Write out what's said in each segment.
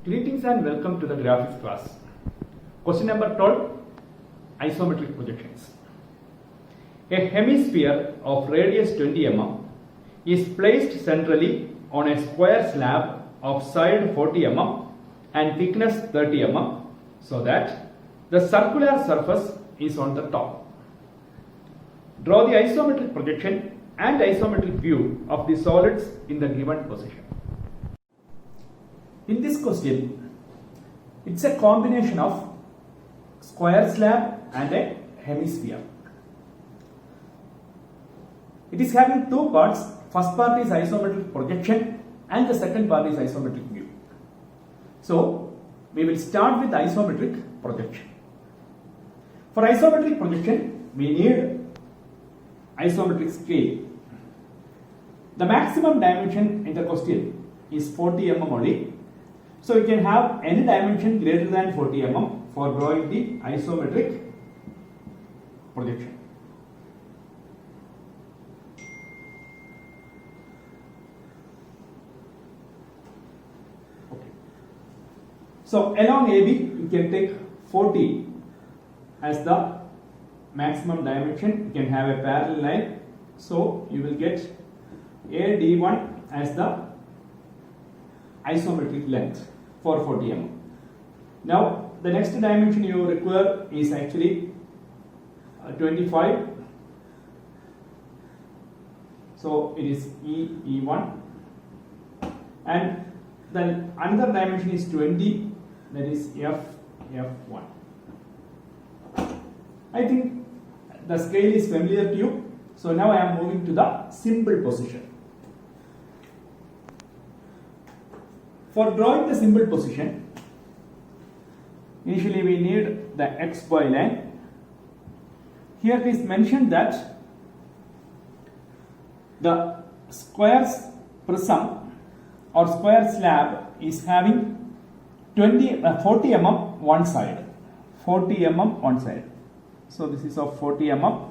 Greetings and welcome to the graphics class. Question number 12, isometric projections. A hemisphere of radius 20 mm is placed centrally on a square slab of side 40 mm and thickness 30 mm so that the circular surface is on the top. Draw the isometric projection and isometric view of the solids in the given position. In this question, it's a combination of square slab and a hemisphere. It is having two parts. First part is isometric projection and the second part is isometric view. So, we will start with isometric projection. For isometric projection, we need isometric scale. The maximum dimension in the question is 40 mm only. So you can have any dimension greater than 40 mm for drawing the isometric projection. Okay. So along AB you can take 40 as the maximum dimension. You can have a parallel line. So you will get AD1 as the isometric length for 40 mm. Now the next dimension you require is actually 25. So it is E1, and then another dimension is 20, that is F1. I think the scale is familiar to you. So now I am moving to the symbol position. For drawing the symbol position, initially we need the XY line. Here it is mentioned that the square prism or square slab is having 40 mm one side. 40 mm one side. So this is of 40 mm.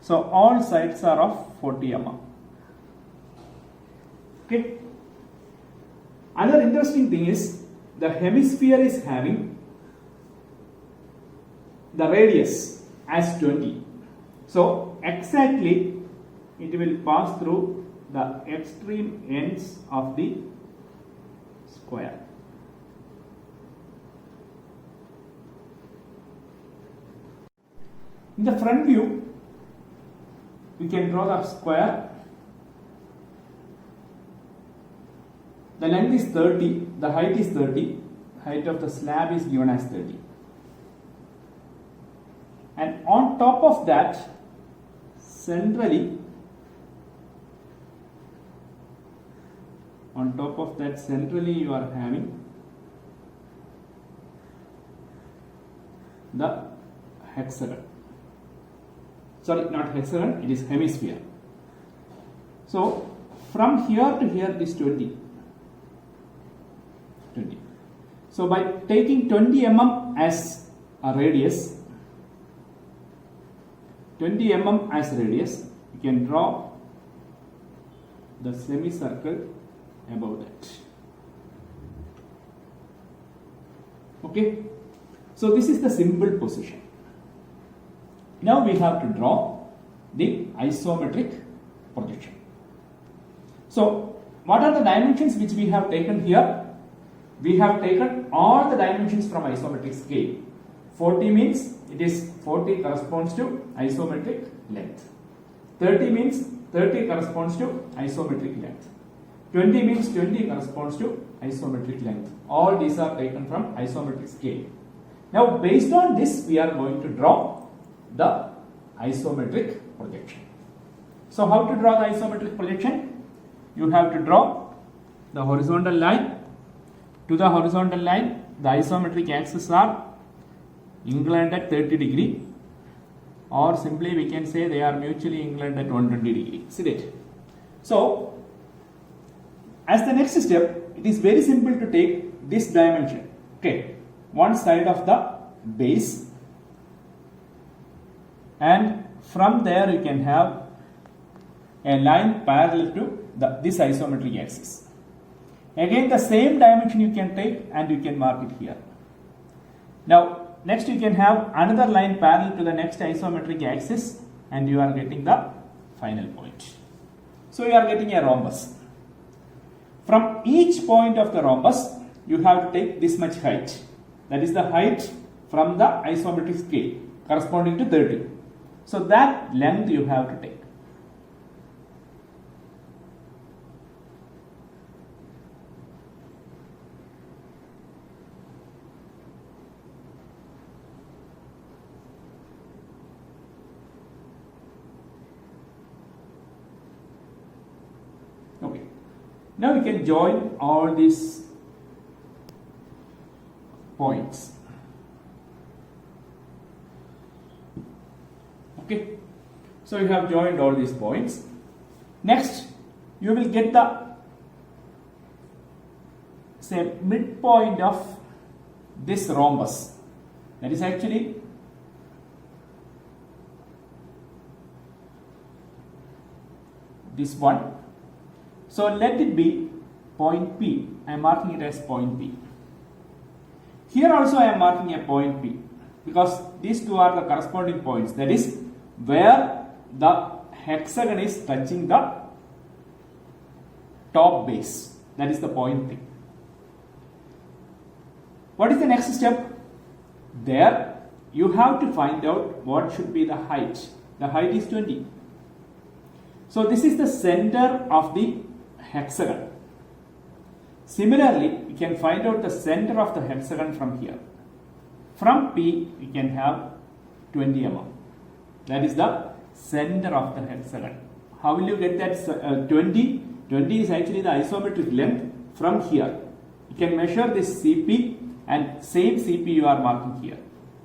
So all sides are of 40 mm. Okay. Another interesting thing is the hemisphere is having the radius as 20. So exactly it will pass through the extreme ends of the square. In the front view, we can draw the square. The length is 30, the height is 30, height of the slab is given as 30. And on top of that, centrally, you are having the hexagon. Sorry, not hexagon, it is hemisphere. So, from here to here it is 20. So by taking 20 mm as a radius, you can draw the semicircle above that. Okay, so this is the symbol position. Now we have to draw the isometric projection. So what are the dimensions which we have taken here? We have taken all the dimensions from isometric scale. 40 means it is 40 corresponds to isometric length. 30 means 30 corresponds to isometric length. 20 means 20 corresponds to isometric length. All these are taken from isometric scale. Now based on this we are going to draw the isometric projection. So how to draw the isometric projection? You have to draw the horizontal line. To the horizontal line, the isometric axes are inclined at 30 degree, or simply we can say they are mutually inclined at 120 degree. See that? So, as the next step, it is very simple to take this dimension. Okay, one side of the base, and from there you can have a line parallel to this isometric axis. Again the same dimension you can take and you can mark it here. Now next you can have another line parallel to the next isometric axis and you are getting the final point. So you are getting a rhombus. From each point of the rhombus you have to take this much height. That is the height from the isometric scale corresponding to 30. So that length you have to take. Okay. Now we can join all these points. Okay, so you have joined all these points. Next, you will get the say midpoint of this rhombus. That is actually this one. So let it be point P. I am marking it as point P. Here also I am marking a point P because these two are the corresponding points. That is where the hexagon is touching the top base. That is the point P. What is the next step? There you have to find out what should be the height. The height is 20. So this is the center of the hexagon. Similarly, you can find out the center of the hexagon from here. From P, you can have 20 mm. That is the center of the hexagon. How will you get that 20? 20 is actually the isometric length from here. You can measure this CP and same CP you are marking here.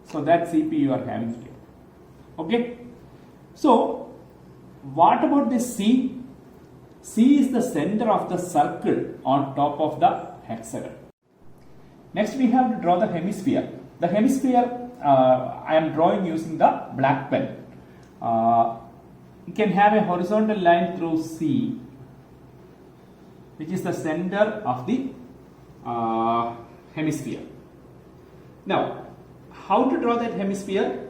So that CP you are having here. Okay. So what about this C? C is the center of the circle on top of the hexagon. Next we have to draw the hemisphere. The hemisphere I am drawing using the black pen. You can have a horizontal line through C, which is the center of the hemisphere. Now, how to draw that hemisphere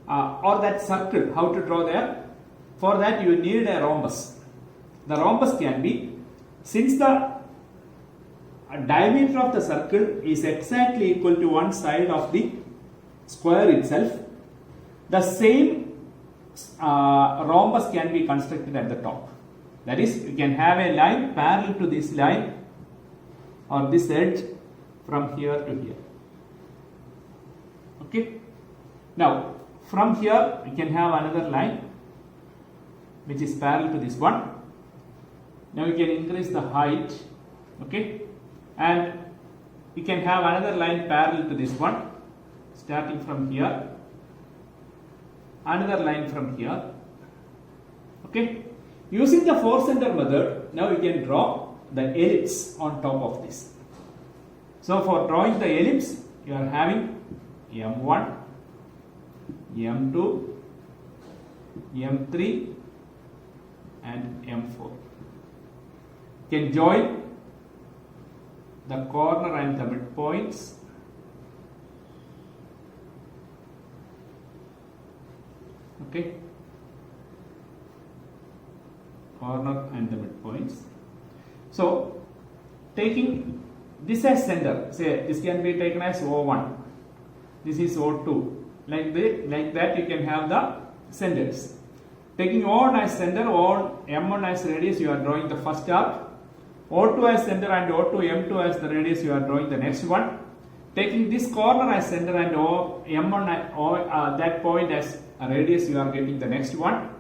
or that circle, how to draw there? For that you need a rhombus. The rhombus can be, since the diameter of the circle is exactly equal to one side of the square itself, the same rhombus can be constructed at the top. That is, you can have a line parallel to this line or this edge from here to here. Okay. Now, from here you can have another line which is parallel to this one. Now you can increase the height, okay, and you can have another line parallel to this one, starting from here, another line from here, okay. Using the 4-center method, now you can draw the ellipse on top of this. So for drawing the ellipse, you are having M1, M2, M3 and M4. You can join the corner and the midpoints. Okay, corner and the midpoints. So taking this as center, say this can be taken as O1, this is O2, like that you can have the centers. Taking O1 as center, M1 as radius, you are drawing the first arc. O2 as center and O2 M2 as the radius, you are drawing the next one. Taking this corner as center and M1 that point as a radius, you are getting the next one.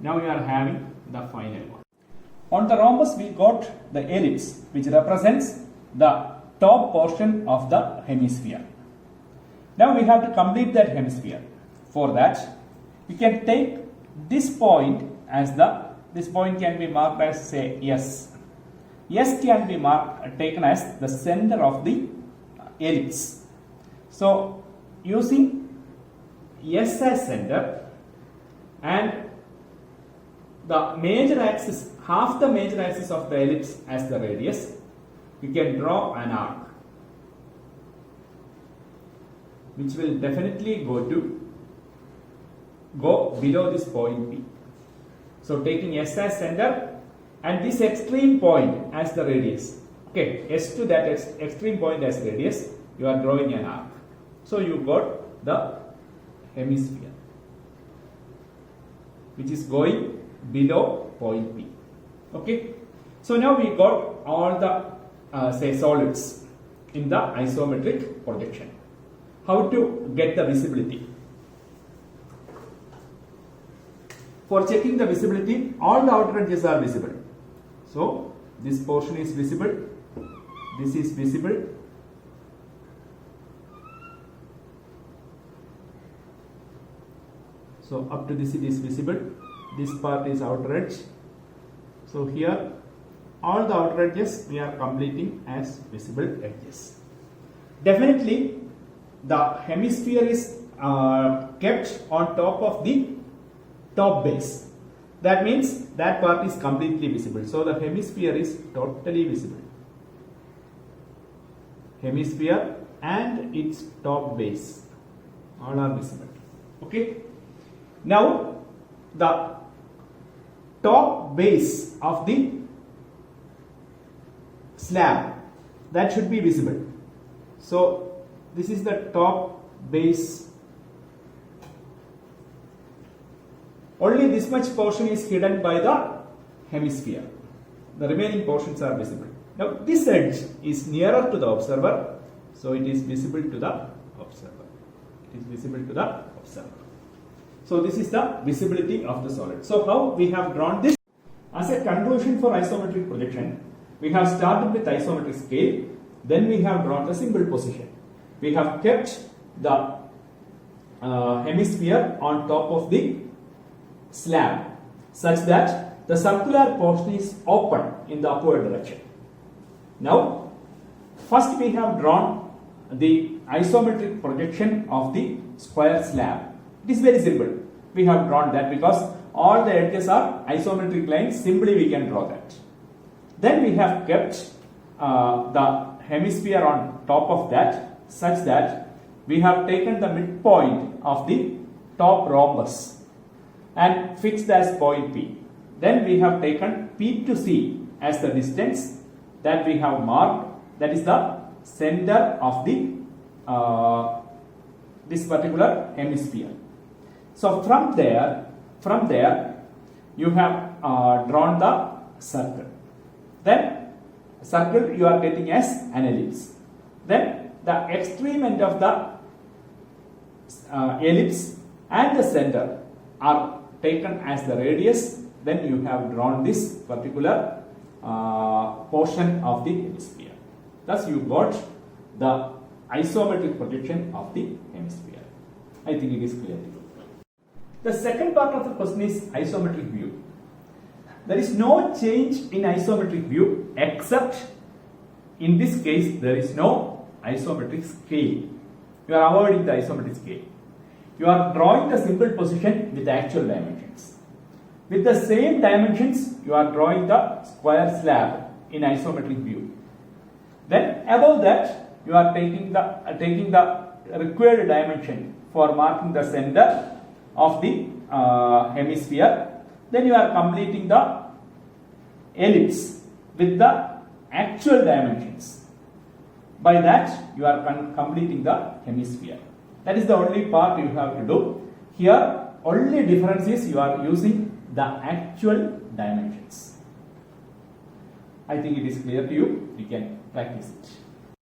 Now you are having the final one. On the rhombus we got the ellipse, which represents the top portion of the hemisphere. Now we have to complete that hemisphere. For that, we can take this point as this point can be marked as, say, S. S can be taken as the center of the ellipse. So using S as center and the major axis half the major axis of the ellipse as the radius, you can draw an arc which will definitely go below this point P. So taking S as center and this extreme point as the radius. Okay, S to that extreme point as radius, you are drawing an arc. So you got the hemisphere which is going below point P. Okay, so now we got all the say solids in the isometric projection. How to get the visibility? For checking the visibility, all the outer edges are visible. So this portion is visible, this is visible, so up to this it is visible, this part is outer edge. So here all the outer edges we are completing as visible edges. Definitely the hemisphere is kept on top of the top base. That means that part is completely visible. So the hemisphere is totally visible. Hemisphere and its top base all are visible. Okay. Now the top base of the slab, that should be visible. So this is the top base. Only this much portion is hidden by the hemisphere. The remaining portions are visible. Now this edge is nearer to the observer, so it is visible to the observer. It is visible to the observer. So this is the visibility of the solid. So how we have drawn this? As a conclusion for isometric projection, we have started with isometric scale, then we have drawn the symbol position. We have kept the hemisphere on top of the slab such that the circular portion is open in the upward direction. Now first we have drawn the isometric projection of the square slab. It is very simple. We have drawn that because all the edges are isometric lines, simply we can draw that. Then we have kept the hemisphere on top of that such that we have taken the midpoint of the top rhombus and fixed as point P. Then we have taken P to C as the distance that we have marked, that is the center of the this particular hemisphere. So from there you have drawn the circle. Then circle you are getting as an ellipse. Then the extreme end of the ellipse and the center are taken as the radius. Then you have drawn this particular portion of the hemisphere. Thus you got the isometric projection of the hemisphere. I think it is clear to you. The second part of the question is isometric view. There is no change in isometric view except in this case there is no isometric scale. You are avoiding the isometric scale. You are drawing the symbol position with actual dimensions. With the same dimensions, you are drawing the square slab in isometric view. Then above that, you are taking the required dimension for marking the center of the hemisphere. Then you are completing the ellipse with the actual dimensions. By that, you are completing the hemisphere. That is the only part you have to do. Here, only difference is you are using the actual dimensions. I think it is clear to you. You can practice it.